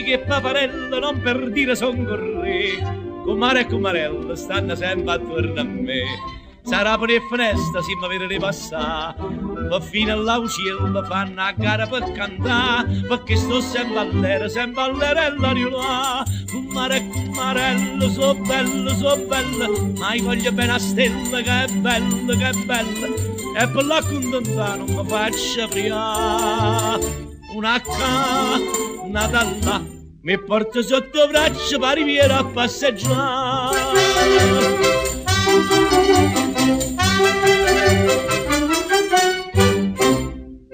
che paparella non per dire son corre, comare e comarella stanno sempre attorno a me. Sarà per le finestre se mi vede passare, ma fino all'auciello fanno a gara per cantare, perché sto sempre all'erella di là. Comare e comarella, so bella, ma io voglio bene a stella, che è bella, e per la contentare non mi faccio friare. Una canna là mi porta sotto braccio per riviere a passeggiare.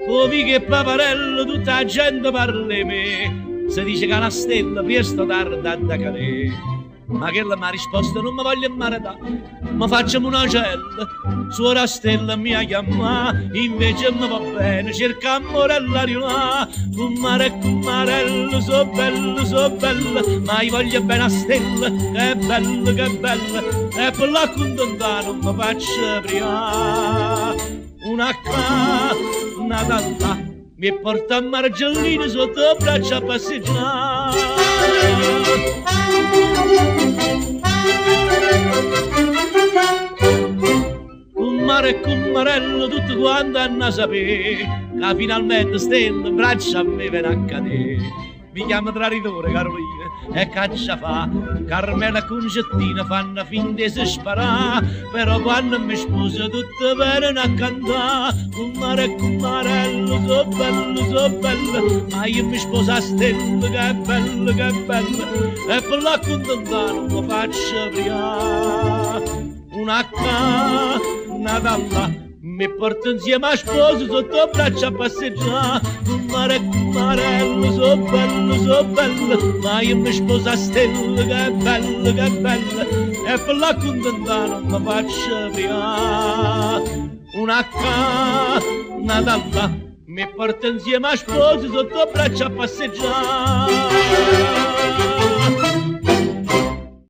Povi che paparello, tutta la gente parla di me, si dice che la stella presto tarda da cadere. Ma che la mia risposta non mi voglio maritare, ma facciamo una cella, suora stella mi ha chiamato, invece mi va bene, cerca amorella di là. Comare e comarello, so bella, ma io voglio bene a stella, che è bella, e per la contentare non mi faccio priare. Una canna là mi porta a Margellino sotto il braccio a passeggiare. Comare e comarello tutti quanti hanno a sapere che finalmente stella braccia a me viene a cadere. Mi chiama traditore Carolina e caccia fa, Carmela e Concettina fanno finta di si sparare, però quando mi sposo tutte vengono a cantare. Comare e comarello, so bella, ma io mi sposo a stella, che è bella, e per la contentare non mi faccio priare. Una canna là mi porta insieme a sposo sotto il braccio a passeggiare. Comare e comarello, so bella, ma io mi sposo a stella, che è bella, e per la contentare non mi faccio priare. Una canna là mi porta insieme a sposo sotto il braccio a passeggiare.